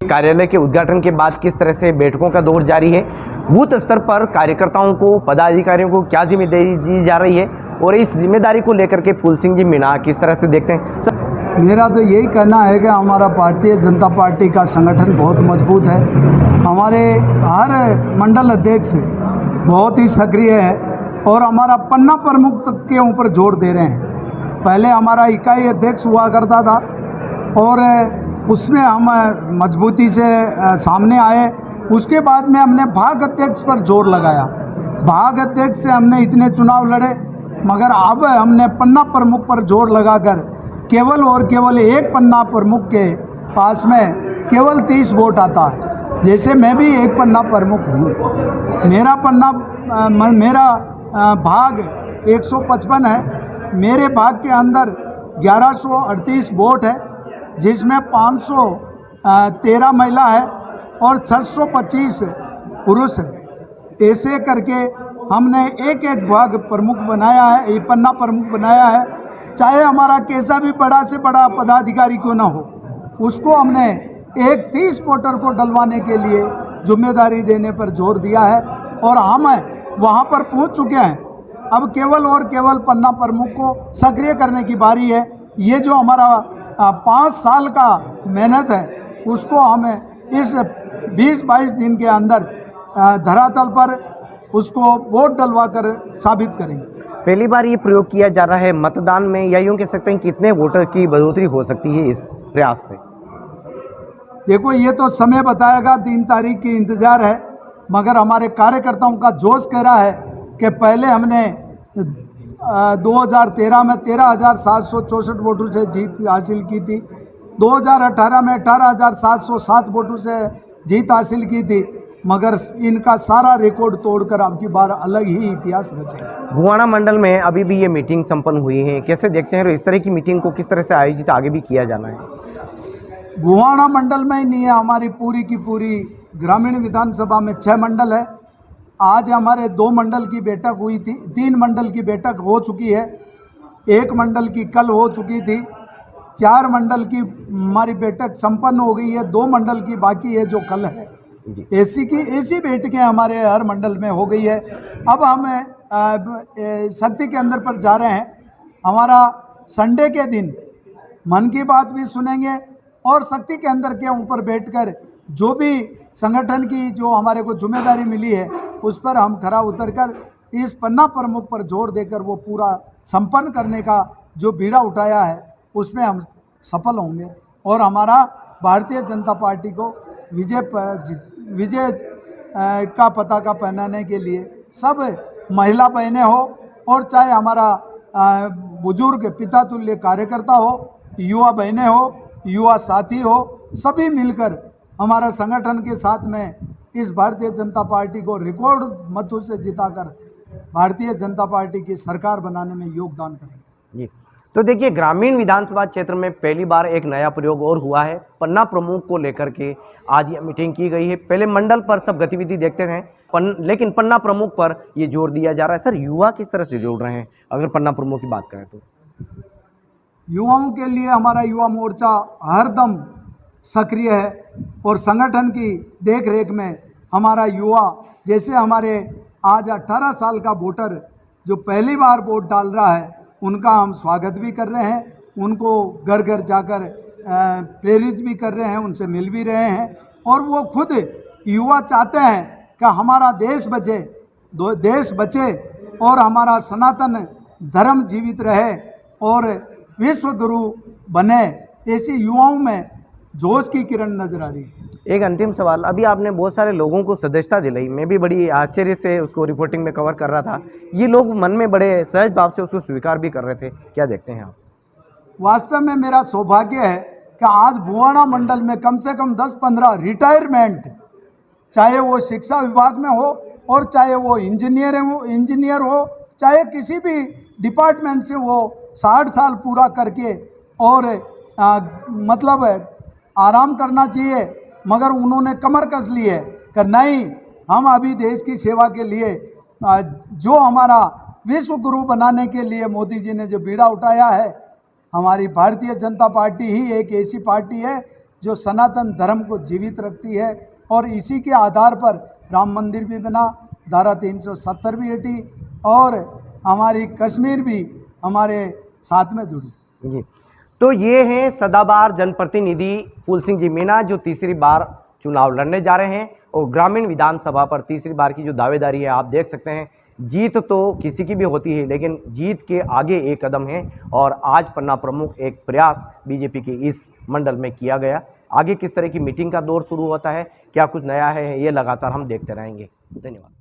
कार्यालय के उद्घाटन के बाद किस तरह से बैठकों का दौर जारी है, बूथ स्तर पर कार्यकर्ताओं को, पदाधिकारियों को क्या जिम्मेदारी दी जा रही है और इस जिम्मेदारी को लेकर के फूल सिंह जी मीणा किस तरह से देखते हैं। मेरा तो यही कहना है कि हमारा भारतीय जनता पार्टी का संगठन बहुत मजबूत है। हमारे हर मंडल अध्यक्ष बहुत ही सक्रिय है और हमारा पन्ना प्रमुख के ऊपर जोर दे रहे हैं। पहले हमारा इकाई अध्यक्ष हुआ करता था और उसमें हम मजबूती से सामने आए। उसके बाद में हमने भाग अध्यक्ष पर जोर लगाया। भाग अध्यक्ष से हमने इतने चुनाव लड़े, मगर अब हमने पन्ना प्रमुख पर जोर लगाकर केवल और केवल एक पन्ना प्रमुख के पास में केवल 30 वोट आता है। जैसे मैं भी एक पन्ना प्रमुख हूँ, मेरा भाग 155 है। मेरे भाग के अंदर 1138 वोट है, जिसमें 513 महिला है और 625 पुरुष है। ऐसे करके हमने एक एक भाग प्रमुख बनाया है, ये पन्ना प्रमुख बनाया है। चाहे हमारा कैसा भी बड़ा से बड़ा पदाधिकारी क्यों ना हो, उसको हमने एक 30 वोटर को डलवाने के लिए जिम्मेदारी देने पर जोर दिया है और हम वहाँ पर पहुँच चुके हैं। अब केवल और केवल पन्ना प्रमुख को सक्रिय करने की बारी है। ये जो हमारा 5 साल का मेहनत है, उसको हम इस 20-22 दिन के अंदर धरातल पर उसको वोट डलवा कर साबित करेंगे। पहली बार ये प्रयोग किया जा रहा है मतदान में, या यूँ कह सकते हैं कितने वोटर की बढ़ोतरी हो सकती है इस प्रयास से? देखो, ये तो समय बताएगा, 3 तारीख की इंतज़ार है। मगर हमारे कार्यकर्ताओं का जोश कह रहा है कि पहले हमने 2013 में 13,764 वोटों से जीत हासिल की थी, 2018 में 18,707 वोटों से जीत हासिल की थी, मगर इनका सारा रिकॉर्ड तोड़कर अब की बार अलग ही इतिहास रचेगा। भुवाणा मंडल में अभी भी ये मीटिंग संपन्न हुई है, कैसे देखते हैं और इस तरह की मीटिंग को किस तरह से आयोजित आगे भी किया जाना है? भुवाणा मंडल में ही नहीं है, हमारी पूरी की पूरी ग्रामीण विधानसभा में 6 मंडल है। आज हमारे 2 मंडल की बैठक हुई थी, 3 मंडल की बैठक हो चुकी है, 1 मंडल की कल हो चुकी थी, 4 मंडल की हमारी बैठक संपन्न हो गई है, 2 मंडल की बाकी है जो कल है। ऐसी बैठकें हमारे हर मंडल में हो गई है। अब हम शक्ति के अंदर पर जा रहे हैं। हमारा संडे के दिन मन की बात भी सुनेंगे और शक्ति के अंदर के ऊपर बैठकर जो भी संगठन की जो हमारे को जिम्मेदारी मिली है, उस पर हम खरा उतरकर इस पन्ना प्रमुख पर जोर देकर वो पूरा संपन्न करने का जो बीड़ा उठाया है, उसमें हम सफल होंगे और हमारा भारतीय जनता पार्टी को विजय का पताका पहनाने के लिए सब महिला बहनें हो और चाहे हमारा बुजुर्ग पिता तुल्य कार्यकर्ता हो, युवा बहनें हो, युवा साथी हो, सभी मिलकर हमारा संगठन के साथ में इस भारतीय जनता पार्टी को रिकॉर्ड मतों से जिताकर भारतीय जनता पार्टी की सरकार बनाने में योगदान करेंगे। जी, तो देखिए, ग्रामीण विधानसभा क्षेत्र में पहली बार एक नया प्रयोग और हुआ है। पन्ना प्रमुख को लेकर के आज ये मीटिंग की गई है। पहले मंडल पर सब गतिविधि देखते थे, लेकिन पन्ना प्रमुख पर ये जोर दिया जा रहा है। सर, युवा किस तरह से जोड़ रहे हैं अगर पन्ना प्रमुख की बात करें तो? युवाओं के लिए हमारा युवा मोर्चा हरदम सक्रिय है और संगठन की देख रेख में हमारा युवा, जैसे हमारे आज 18 साल का वोटर जो पहली बार वोट डाल रहा है, उनका हम स्वागत भी कर रहे हैं, उनको घर घर जाकर प्रेरित भी कर रहे हैं, उनसे मिल भी रहे हैं और वो खुद युवा चाहते हैं कि हमारा देश बचे और हमारा सनातन धर्म जीवित रहे और विश्व गुरु बने। ऐसी युवाओं में जोश की किरण नजर आ रही है। एक अंतिम सवाल, अभी आपने बहुत सारे लोगों को सदस्यता दिलाई, मैं भी बड़ी आश्चर्य से उसको रिपोर्टिंग में कवर कर रहा था। ये लोग मन में बड़े सहज भाव से उसको स्वीकार भी कर रहे थे, क्या देखते हैं आप? वास्तव में मेरा सौभाग्य है कि आज भुवाणा मंडल में कम से कम 10-15 रिटायरमेंट, चाहे वो शिक्षा विभाग में हो और चाहे वो इंजीनियर हो, चाहे किसी भी डिपार्टमेंट से वो 60 साल पूरा करके और मतलब आराम करना चाहिए, मगर उन्होंने कमर कस ली है कि नहीं, हम अभी देश की सेवा के लिए जो हमारा विश्व गुरु बनाने के लिए मोदी जी ने जो बीड़ा उठाया है, हमारी भारतीय जनता पार्टी ही एक ऐसी पार्टी है जो सनातन धर्म को जीवित रखती है और इसी के आधार पर राम मंदिर भी बना, धारा 370 भी हटी और हमारी कश्मीर भी हमारे साथ में जुड़ी। जी, तो ये हैं सदाबहार जनप्रतिनिधि फूल सिंह जी मीणा, जो तीसरी बार चुनाव लड़ने जा रहे हैं और ग्रामीण विधानसभा पर तीसरी बार की जो दावेदारी है आप देख सकते हैं। जीत तो किसी की भी होती है, लेकिन जीत के आगे एक कदम है और आज पन्ना प्रमुख एक प्रयास बीजेपी के इस मंडल में किया गया। आगे किस तरह की मीटिंग का दौर शुरू होता है, क्या कुछ नया है, ये लगातार हम देखते रहेंगे। धन्यवाद।